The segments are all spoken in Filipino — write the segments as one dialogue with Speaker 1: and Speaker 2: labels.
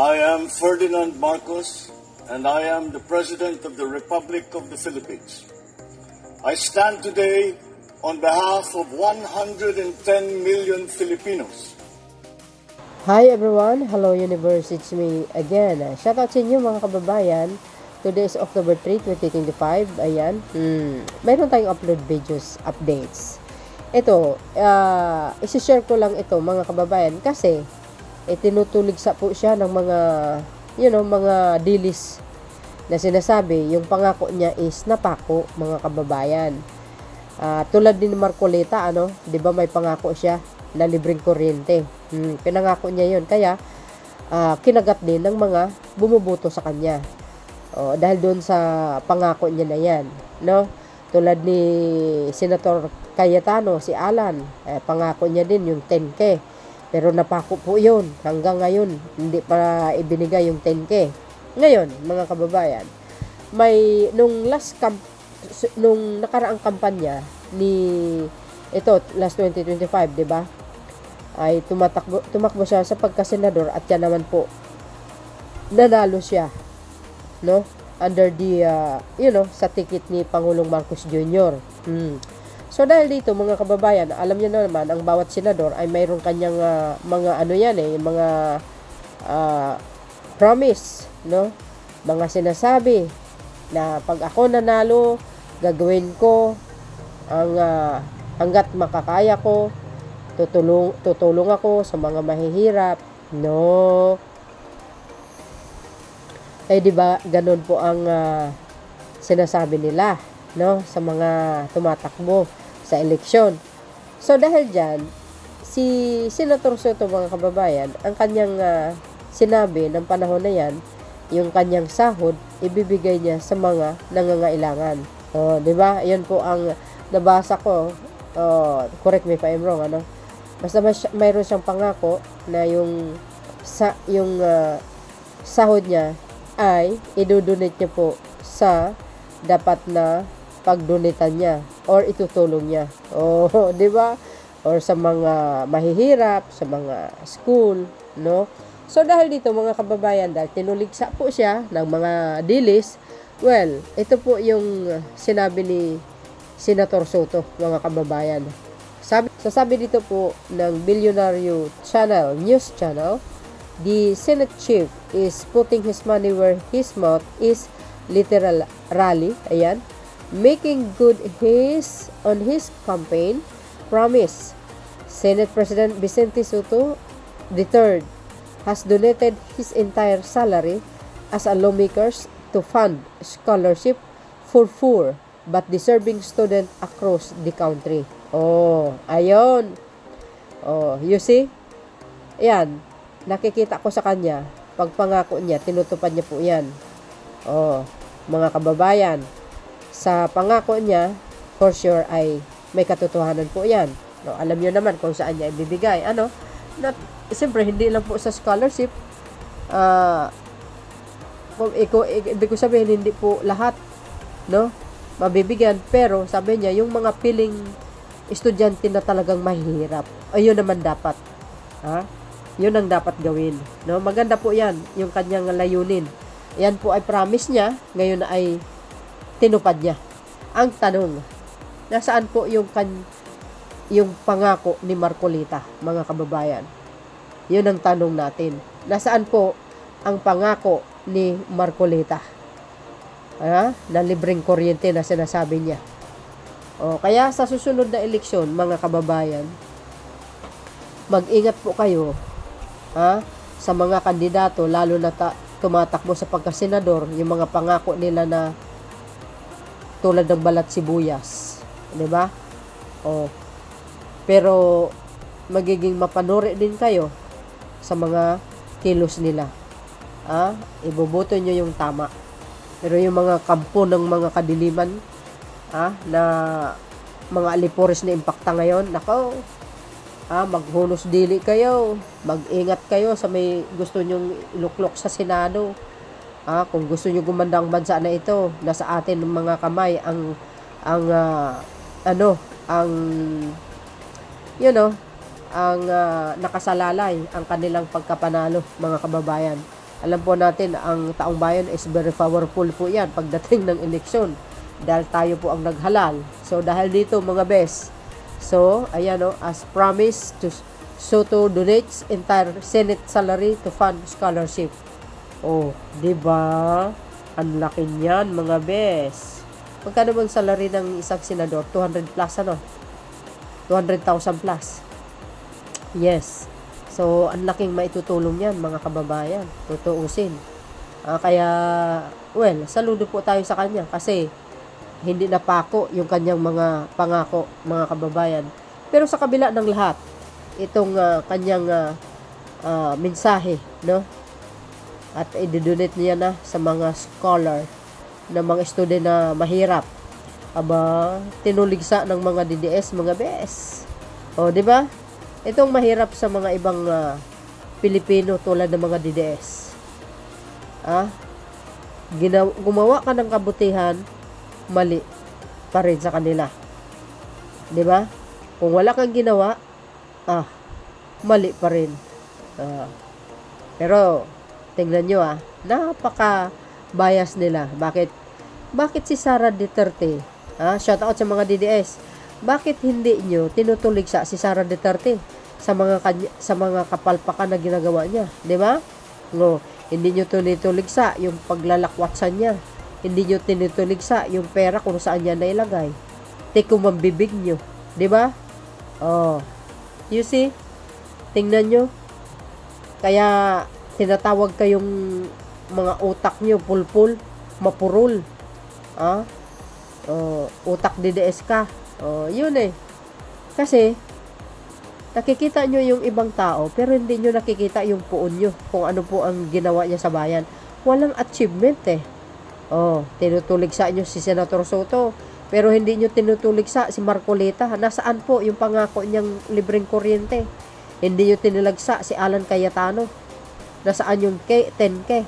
Speaker 1: I am Ferdinand Marcos, and I am the President of the Republic of the Philippines. I stand today on behalf of 110 million Filipinos.
Speaker 2: Hi everyone! Hello Universe! It's me again. Shoutout sa inyo mga kababayan. Today is October 3, 2025. Ayan. Mayroon tayong upload videos, updates. Ito, isi-share ko lang ito mga kababayan kasi tinutulig sa po siya ng mga, mga dilis na sinasabi, yung pangako niya is napako mga kababayan. Tulad din ni Marcoleta, di ba may pangako siya na libreng kuryente. Pinangako niya yun. Kaya, kinagat din ng mga bumuboto sa kanya. Dahil doon sa pangako niya na yan. No? Tulad ni Senator Cayetano, si Alan, pangako niya din yung 10K. Pero napako po yun. Hanggang ngayon, hindi pa ibinigay yung 10K. Ngayon, mga kababayan, nung nakaraang kampanya last 2025, di ba? Ay tumakbo siya sa pagkasenador at yan naman po nanalo siya, no? Under the sa ticket ni Pangulong Marcos Jr. So dahil dito mga kababayan, alam niyo naman ang bawat senador ay mayroon kanyang mga mga promise, no? Mga sinasabi na pag ako nanalo, gagawin ko ang hangga't makakaya ko, tutulong ako sa mga mahihirap, no? Di ba ganun po ang sinasabi nila, no, sa mga tumatakbo sa eleksyon. So dahil diyan, si Senator Soto mga kababayan, ang kanyang sinabi ng panahon na yan, yung kanyang sahod ibibigay niya sa mga nangangailangan. Di ba? 'Yan po ang nabasa ko. Correct me if I'm wrong, Basta mayroon siyang pangako na yung sahod niya ay idodonate niya po sa dapat na pagdonitan niya or itutulong niya. Di ba? Or sa mga mahihirap, sa mga school, no? So dahil dito mga kababayan, dahil tinuligsa po siya ng mga dilis, well, ito po yung sinabi ni Senator Soto, mga kababayan. Sabi dito po ng Billionaire Channel, News Channel, the Senate Chief is putting his money where his mouth is, literally, ayan, making good on his campaign promise. Senate President Vicente Soto III has donated his entire salary as a lawmakers to fund scholarship for poor but deserving student across the country. Ayun. You see? Ayan, nakikita ko sa kanya, pagpangako niya, tinutupad niya po yan. Mga kababayan, sa pangako niya, for sure ay may katotohanan po yan. Alam niyo naman kung saan niya ibibigay. Siyempre, hindi lang po sa scholarship. Ibig ko sabihin, hindi po lahat, no, mabibigyan. Pero, sabi niya, yung mga piling estudyante na talagang mahirap, ayun naman dapat. Yun ang dapat gawin. No? Maganda po yan, yung kanyang layunin. Yan po ay promise niya, ngayon ay tinupad niya. Ang tanong, nasaan po yung pangako ni Marcoleta, mga kababayan? Yun ang tanong natin. Nasaan po ang pangako ni Marcoleta? Na libreng kuryente na sinasabi niya. Kaya sa susunod na eleksyon, mga kababayan, mag-ingat po kayo sa mga kandidato, lalo na tumatakbo sa pagkasenador, yung mga pangako nila na tulad ng balat sibuyas, di ba? Pero magiging mapanuri din kayo sa mga kilos nila. Iboboto nyo yung tama. Pero yung mga kampo ng mga kadiliman, na mga alipores na impakta ngayon, nako, maghunos dili kayo, mag-ingat kayo sa may gusto nyong iluklok sa Senado. Kung gusto nyo gumanda ang bansa na ito, nasa atin ng mga kamay ang nakasalalay ang kanilang pagkapanalo, mga kababayan. Alam po natin, ang taong bayan is very powerful po yan pagdating ng eleksyon. Dahil tayo po ang naghalal. So, dahil dito mga bes. So, ayan o, as promised, Soto donates entire Senate salary to fund scholarship. Oh, di ba? Ang laki niyan mga bes. Magkano bang salary ng isang senador? 200 plus ano? 200,000 plus. Yes. So, ang laking maitutulong yan, mga kababayan. Tutuusin. Kaya, well, saludo po tayo sa kanya kasi hindi napako yung kanyang mga pangako, mga kababayan. Pero sa kabila ng lahat, itong kanyang mensahe, no? At i-donate niya na sa mga scholar, na mga student na mahirap. Aba, tinuligsa ng mga DDS, mga bes. O, di ba? Itong mahirap sa mga ibang Pilipino tulad ng mga DDS. Gumawa ka ng kabutihan, mali pa rin sa kanila. 'Di ba? Kung wala kang ginawa, mali pa rin. Pero tingnan nyo napaka bias nila. Bakit si Sara Duterte? Shout out sa mga DDS. Bakit hindi nyo tinutuligsa si Sara Duterte sa mga kapalpakan na ginagawa niya, 'di ba? No, hindi nyo tinutuligsa yung paglalakwatsan niya. Hindi nyo tinutuligsa yung pera kung saan niya nailagay. Teko mambibig nyo, 'di ba? Oh. You see? Tingnan nyo. Kaya tinatawag kayong mga utak nyo pulpul, mapurul. Utak DDS ka. Yun Kasi, nakikita nyo yung ibang tao, pero hindi nyo nakikita yung puon nyo, kung ano po ang ginawa niya sa bayan. Walang achievement tinutuligsa nyo si Senator Soto, pero hindi nyo tinutuligsa si Marcolita. Nasaan po yung pangako niyang libreng kuryente? Hindi nyo tinilagsa si Alan Cayetano. Nasaan yung 10K?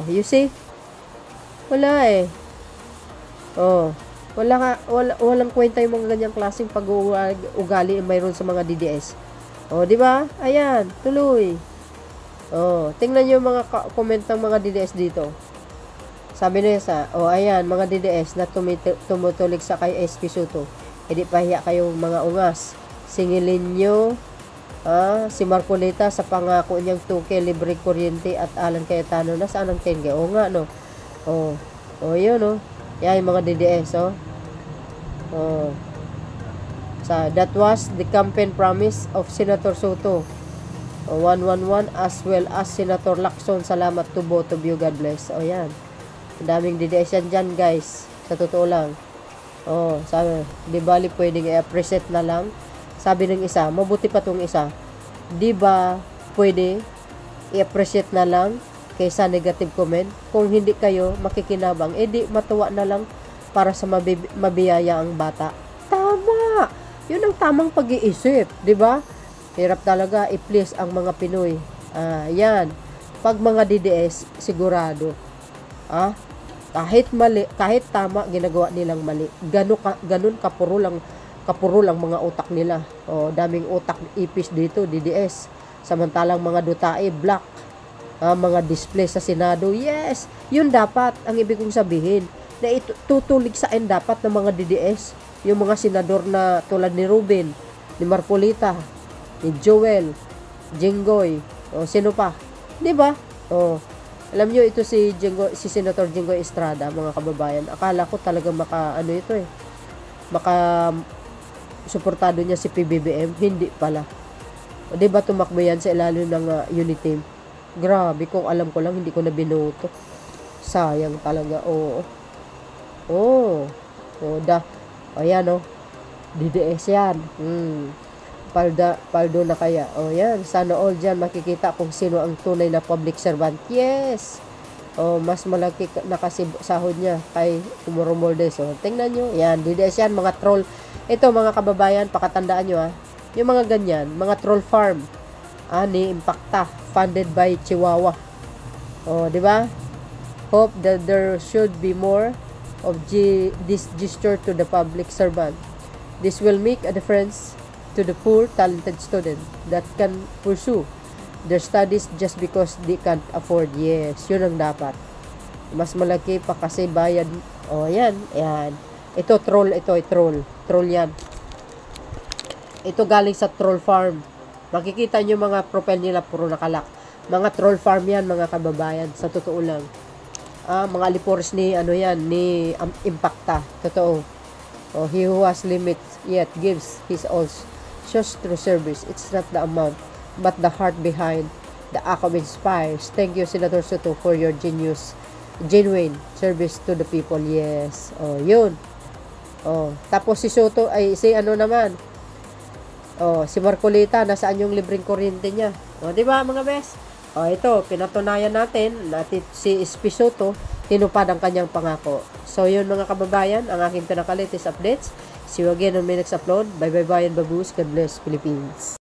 Speaker 2: You see? Wala walang kwenta yung mga ganyang klaseng pag-uugali mayroon sa mga DDS. Di ba? Ayan, tuloy. Tingnan niyo yung mga comment ng mga DDS dito. Sabi nila ayan, mga DDS na tumutulig sa kay SP Soto. Hindi pahiya kayong mga ungas. Singilin nyo si Marcolita sa pangako niyang 2K libre kuryente at Alan Cayetano. Nasaan ang 10K? Nga, no? Yun, Yan yung mga DDS, that was the campaign promise of Senator Soto. 111 as well as Senator Lacson. Salamat to both of you. God bless. Yan. Ang daming DDS yan dyan, guys. Sa totoo lang. Sabi, di bali pwedeng i-appreciate na lang. Sabi ng isa, mabuti pa tong isa. Di ba pwede i-appreciate na lang kaysa negative comment? Kung hindi kayo makikinabang, di matuwa na lang para sa mabiyaya ang bata. Tama! Yun ang tamang pag-iisip, di ba? Hirap talaga i-please ang mga Pinoy. Yan. Pag mga DDS, sigurado. Kahit mali, kahit tama, ginagawa nilang mali. Ganun kapuro lang mga utak nila. Daming utak ipis dito, DDS. Samantalang mga dutae, black. Mga display sa Senado, yes, yun dapat ang ibig kong sabihin, na tutuligsain dapat ng mga DDS, yung mga senador na tulad ni Ruben, ni Marcolita, ni Joel, Jinggoy, sino pa, di ba? Alam nyo, ito si Senator Jinggoy Estrada, mga kababayan, akala ko talaga suportado niya si PBBM, hindi pala. Di ba tumakbo yan sa ilalim ng unit team? Grabe, kung alam ko lang, hindi ko na binoto. Sayang talaga, ayan, DDS yan. Paldo na kaya. Yan, sana all dyan makikita kung sino ang tunay na public servant. Yes! Mas malaki na kasi sahod niya kay Kumurumoldes. Tingnan nyo, yan, DDS yan, mga troll. Ito, mga kababayan, pakatandaan nyo, yung mga ganyan, mga troll farm. Ni Impacta, funded by Chihuahua. Di ba? Hope that there should be more of this gesture to the public servant. This will make a difference to the poor, talented student that can pursue their studies just because they can't afford. Yes, yun ang dapat. Mas malaki pa kasi bayad. O, yan. Yan. Ito, troll. Ito, troll. Troll yan. Ito galing sa troll farm. Makikita nyo mga profile nila, puro nakalak. Mga troll farm yan, mga kababayan. Sa totoo lang. Mga alipores ni, ano yan, ni Impacta. Totoo. Oh, he who has limits yet gives his all just through service. It's not the amount, but the heart behind the act of inspires. Thank you, Senator Soto, for your genuine service to the people. Yes. Oh, yun. Oh, tapos si Soto, ay, si ano naman, oh, si Marcolita, nasaan yung libreng kuryente niya? O, di ba, mga bes? O, ito, pinatunayan natin si SP Soto, tinupad ang kanyang pangako. So, yun mga kababayan, ang aking pinaka-latest updates. See you again on my next upload. Bye-bye, bayan, babus. God bless, Philippines.